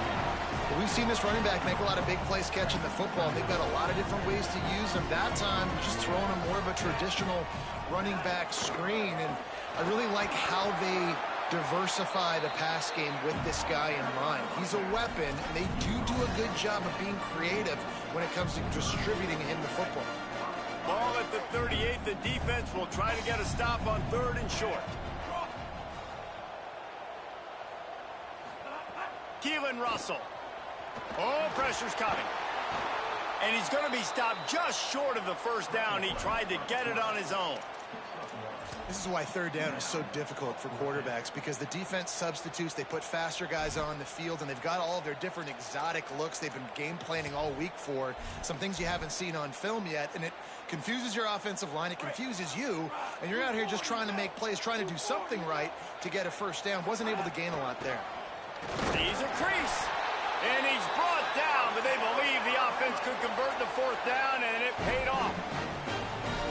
We've seen this running back make a lot of big plays catching the football. They've got a lot of different ways to use him. That time, just throwing him more of a traditional running back screen. And I really like how they diversify the pass game with this guy in mind. He's a weapon, and they do a good job of being creative when it comes to distributing him the football. Ball at the 38. The defense will try to get a stop on 3rd and short. Keelan Russell. Oh, pressure's coming. And he's going to be stopped just short of the first down. He tried to get it on his own. This is why 3rd down is so difficult for quarterbacks, because the defense substitutes. They put faster guys on the field, and they've got all of their different exotic looks they've been game planning all week for, some things you haven't seen on film yet, and it confuses your offensive line. It confuses you, and you're out here just trying to make plays, trying to do something right to get a first down. Wasn't able to gain a lot there. He's a crease. And he's brought down, but they believe the offense could convert the 4th down, and it paid off.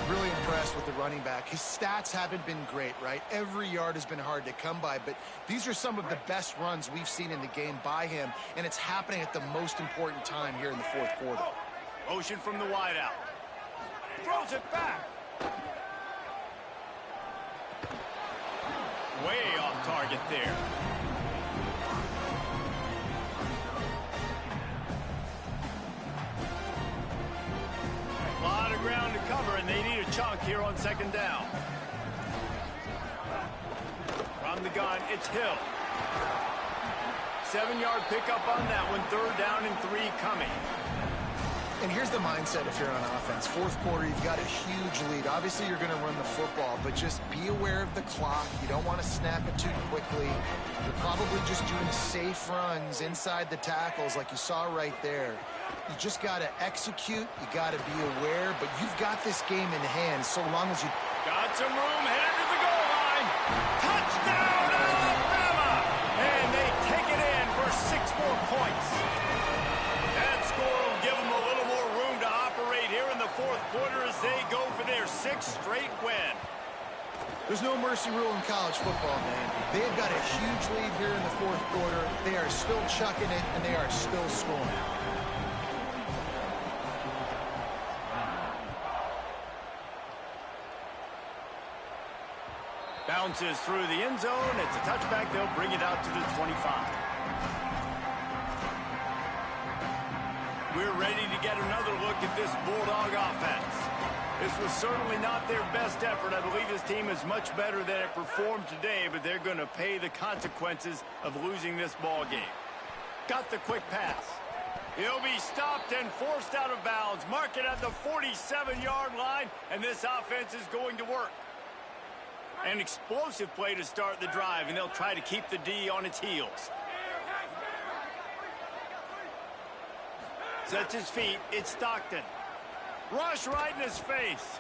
Really impressed with the running back. His stats haven't been great, right? Every yard has been hard to come by, but these are some of the best runs we've seen in the game by him, and it's happening at the most important time here in the 4th quarter. Motion from the wideout. Throws it back. Way off target there. A lot of ground to cover, and they need a chunk here on 2nd down. From the gun, it's Hill. 7-yard pickup on that one. 3rd down and 3 coming. And here's the mindset if you're on offense. 4th quarter, you've got a huge lead. Obviously, you're going to run the football, but just be aware of the clock. You don't want to snap it too quickly. You're probably just doing safe runs inside the tackles like you saw right there. You just got to execute. You got to be aware, but you've got this game in hand so long as you... Got some room, headed to the goal line. Touchdown, Alabama! And they take it in for 6 more points. That score will give them a little more room to operate here in the 4th quarter as they go for their 6th straight win. There's no mercy rule in college football, man. They've got a huge lead here in the 4th quarter. They are still chucking it, and they are still scoring. Bounces through the end zone. It's a touchback. They'll bring it out to the 25. We're ready to get another look at this Bulldog offense. This was certainly not their best effort. I believe this team is much better than it performed today, but they're going to pay the consequences of losing this ball game. Got the quick pass. He'll be stopped and forced out of bounds. Mark it at the 47-yard line, and this offense is going to work. An explosive play to start the drive, and they'll try to keep the D on its heels. Sets his feet. It's Stockton. Rush right in his face.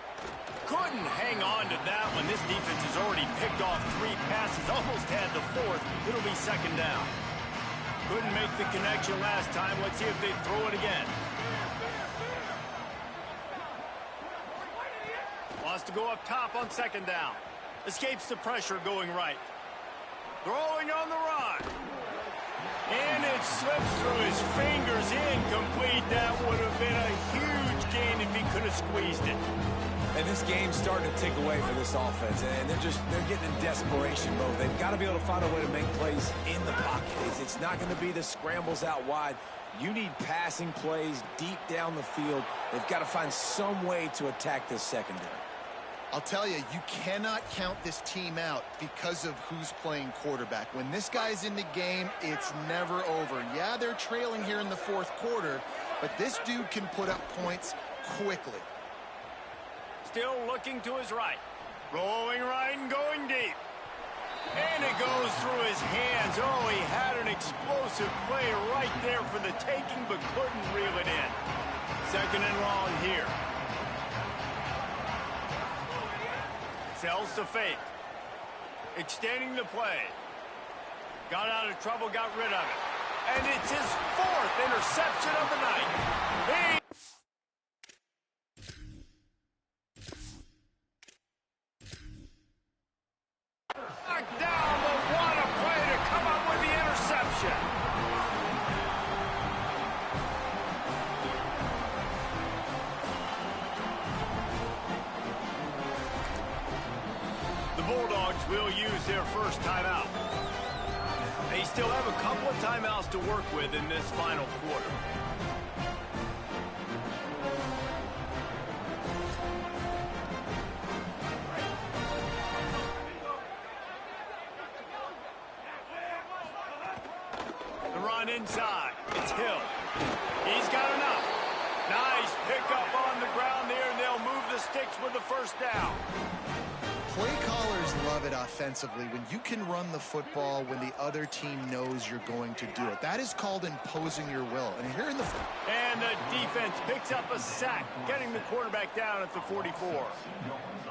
Couldn't hang on to that one. This defense has already picked off 3 passes, almost had the 4th. It'll be 2nd down. Couldn't make the connection last time. Let's see if they throw it again. Wants to go up top on 2nd down. Escapes the pressure going right. Throwing on the run. And it slips through his fingers, incomplete. That would have been a huge gain if he could have squeezed it. And this game's starting to tick away for this offense, and they're getting in desperation mode. They've got to be able to find a way to make plays in the pocket. It's not going to be the scrambles out wide. You need passing plays deep down the field. They've got to find some way to attack this secondary. I'll tell you, you cannot count this team out because of who's playing quarterback. When this guy's in the game, it's never over. Yeah, they're trailing here in the 4th quarter, but this dude can put up points quickly. Still looking to his right. Rolling right and going deep. And it goes through his hands. Oh, he had an explosive play right there for the taking, but couldn't reel it in. 2nd and long here. Sells to fake. Extending the play. Got out of trouble, got rid of it. And it's his 4th interception of the night. Knocked down, but what a play to come up with the interception. The Bulldogs will use their first timeout. They still have a couple of timeouts to work with in this final quarter. The run inside. It's Hill. He's got enough. Nice pickup on the ground there, and they'll move the sticks with the first down. Play callers love it offensively when you can run the football when the other team knows you're going to do it. That is called imposing your will. And here in the... And the defense picks up a sack, getting the quarterback down at the 44.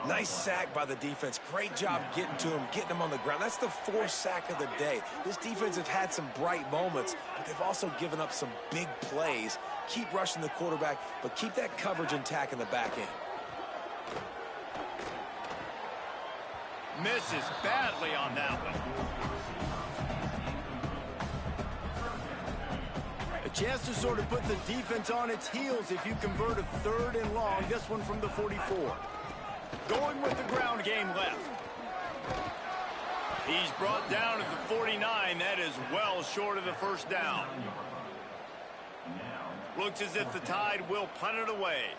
Nice sack by the defense. Great job getting to him, getting him on the ground. That's the 4th sack of the day. This defense has had some bright moments, but they've also given up some big plays. Keep rushing the quarterback, but keep that coverage intact in the back end. Misses badly on that one. A chance to sort of put the defense on its heels if you convert a 3rd and long. This one from the 44. Going with the ground game left. He's brought down at the 49. That is well short of the first down. Looks as if the Tide will punt it away.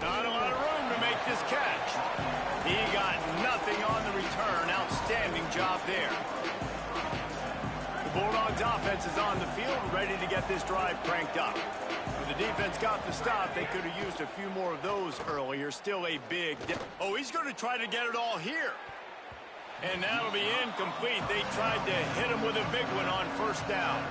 Not a lot of room to make this catch. He got nothing on the return. Outstanding job there. The Bulldogs offense is on the field, ready to get this drive cranked up. When the defense got the stop, they could have used a few more of those earlier. Still a big... Oh, he's going to try to get it all here. And that'll be incomplete. They tried to hit him with a big one on first down.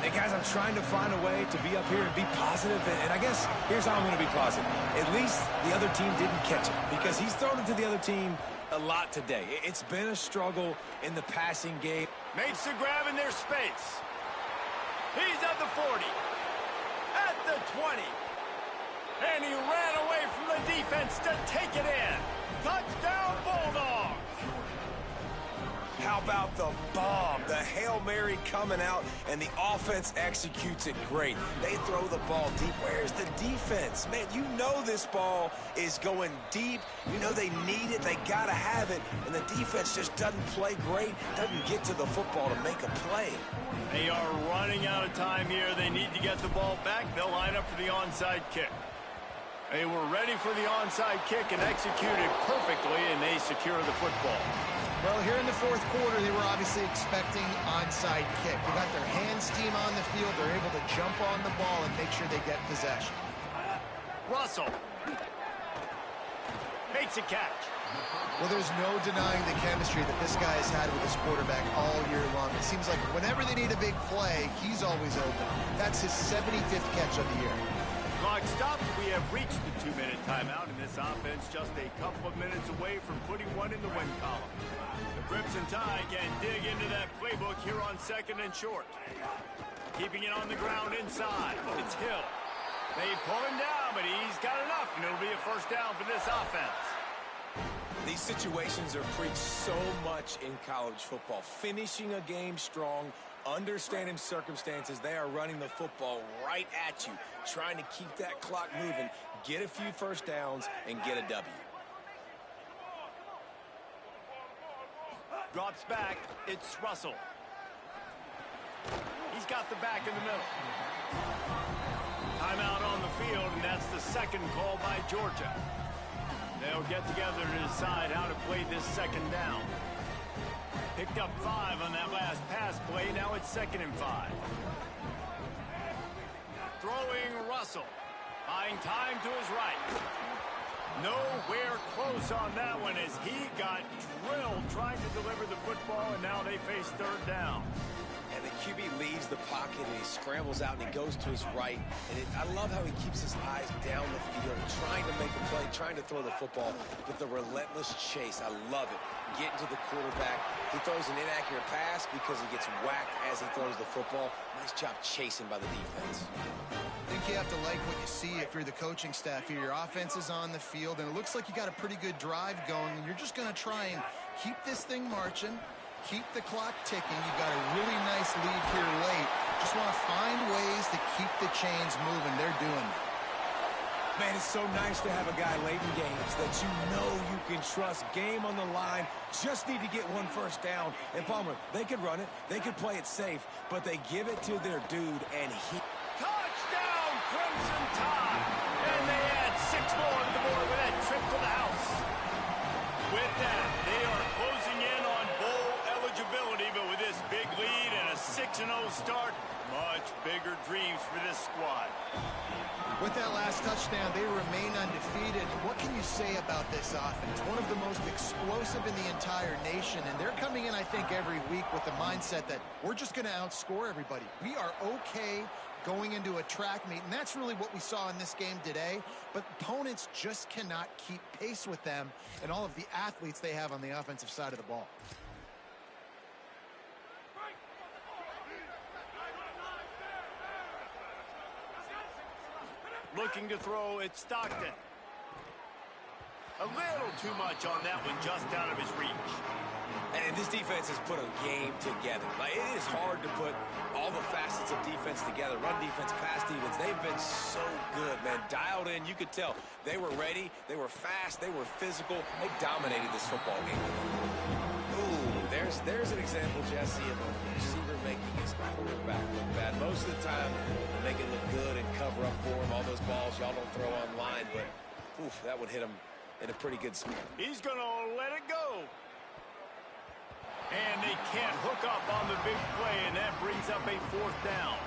Hey, guys, I'm trying to find a way to be up here and be positive, and I guess here's how I'm going to be positive. At least the other team didn't catch it, because he's thrown it to the other team a lot today. It's been a struggle in the passing game. Makes the grab in their space. He's at the 40. At the 20. And he ran away from the defense to take it in. Touchdown, Bulldogs! How about the bomb? The Hail Mary coming out, and the offense executes it great. They throw the ball deep. Where's the defense? Man, you know this ball is going deep. You know they need it. They got to have it. And the defense just doesn't play great, doesn't get to the football to make a play. They are running out of time here. They need to get the ball back. They'll line up for the onside kick. They were ready for the onside kick and executed perfectly, and they secure the football. Well, here in the 4th quarter, they were obviously expecting onside kick. They got their hands team on the field. They're able to jump on the ball and make sure they get possession. Russell makes a catch. Well, there's no denying the chemistry that this guy has had with his quarterback all year long. It seems like whenever they need a big play, he's always open. That's his 75th catch of the year. Clock stops. We have reached the 2-minute timeout, and this offense just a couple of minutes away from putting one in the win column. The Crimson Tide can dig into that playbook here on 2nd and short. Keeping it on the ground inside. It's Hill. They pull him down, but he's got enough, and it'll be a first down for this offense. These situations are preached so much in college football. Finishing a game strong, understanding circumstances. They are running the football right at you, trying to keep that clock moving, get a few first downs, and get a W. Drops back. It's Russell. He's got the back in the middle. Timeout on the field, and that's the second call by Georgia. They'll get together to decide how to play this second down. Picked up 5 on that last pass play. Now it's 2nd and 5. Throwing Russell. Buying time to his right. Nowhere close on that one as he got drilled trying to deliver the football, and now they face 3rd down. And And the QB leaves the pocket, and he scrambles out, and he goes to his right. And I love how he keeps his eyes down the field, trying to make a play, trying to throw the football with the relentless chase. I love it. Getting to the quarterback. He throws an inaccurate pass because he gets whacked as he throws the football. Nice job chasing by the defense. I think you have to like what you see if you're the coaching staff here. Your offense is on the field, and it looks like you got a pretty good drive going, and you're just going to try and keep this thing marching, keep the clock ticking. You've got a really nice lead here late. Just want to find ways to keep the chains moving. They're doing it. Man, it's so nice to have a guy late in games that you know you can trust. Game on the line. Just need to get one first down. And Palmer, they could run it. They could play it safe. But they give it to their dude, and he... Touchdown, Crimson Tide! And they add 6 more to the board with that trip to the house. With that, they are closing in on bowl eligibility, but with this big lead and a 6-0 start, much bigger dreams for this squad. With that last touchdown, they remain undefeated. What can you say about this offense? One of the most explosive in the entire nation, and they're coming in, I think, every week with the mindset that we're just going to outscore everybody. We are okay going into a track meet, and that's really what we saw in this game today. But opponents just cannot keep pace with them and all of the athletes they have on the offensive side of the ball. Looking to throw, it's Stockton. A little too much on that one, just out of his reach. And this defense has put a game together. Like, it is hard to put all the facets of defense together. Run defense, pass defense. They've been so good, man. Dialed in. You could tell they were ready. They were fast. They were physical. They dominated this football game. Ooh, there's an example, Jesse, of a receiver making his quarterback look bad. Most of the time, they make it look good and cover up for him. All those balls y'all don't throw online, but oof, that would hit him in a pretty good spot. He's going to let it go. And they can't hook up on the big play, and that brings up a 4th down.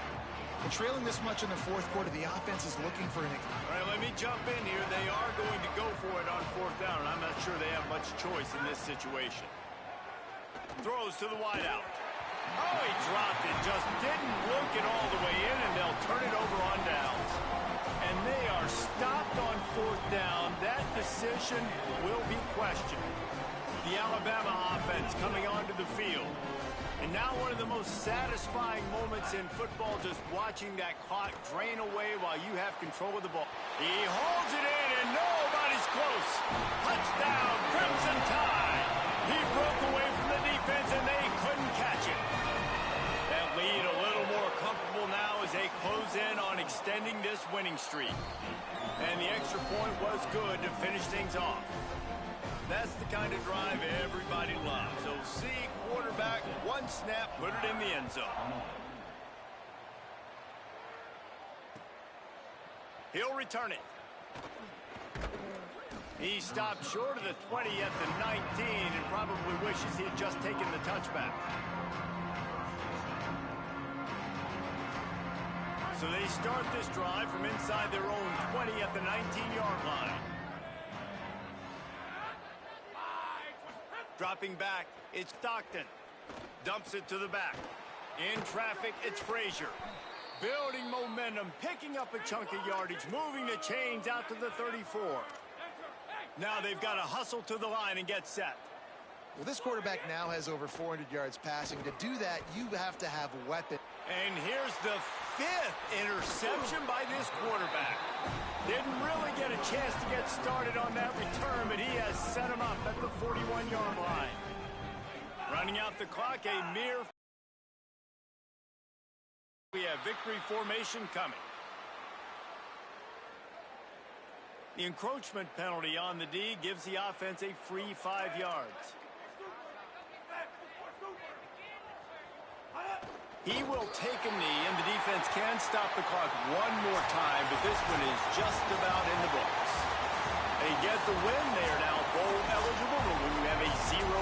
And trailing this much in the fourth quarter, the offense is looking for an... All right, let me jump in here. They are going to go for it on 4th down, and I'm not sure they have much choice in this situation. Throws to the wideout. Oh, he dropped it. Just didn't look it all the way in, and they'll turn it over on downs. And they are stopped on 4th down. That decision will be questioned. The Alabama offense coming onto the field. And now one of the most satisfying moments in football, just watching that clock drain away while you have control of the ball. He holds it in, and nobody's close. Touchdown, Crimson Tide. He broke away from the defense, and they couldn't catch it. That lead a little more comfortable now as they close in on extending this winning streak. And the extra point was good to finish things off. That's the kind of drive everybody loves. So see, quarterback, one snap, put it in the end zone. He'll return it. He stopped short of the 20 at the 19 and probably wishes he had just taken the touchback. So they start this drive from inside their own 20 at the 19-yard line. Dropping back, it's Stockton. Dumps it to the back. In traffic, it's Frazier. Building momentum, picking up a chunk of yardage, moving the chains out to the 34. Now they've got to hustle to the line and get set. Well, this quarterback now has over 400 yards passing. To do that, you have to have weapons. And here's the 5th interception by this quarterback. Didn't really get a chance to get started on that return, but he has set him up at the 41-yard line. Running out the clock, a mere... We have victory formation coming. The encroachment penalty on the D gives the offense a free 5 yards. He will take a knee, and the defense can stop the clock one more time, but this one is just about in the books. They get the win. They are now bowl eligible, but we have a 0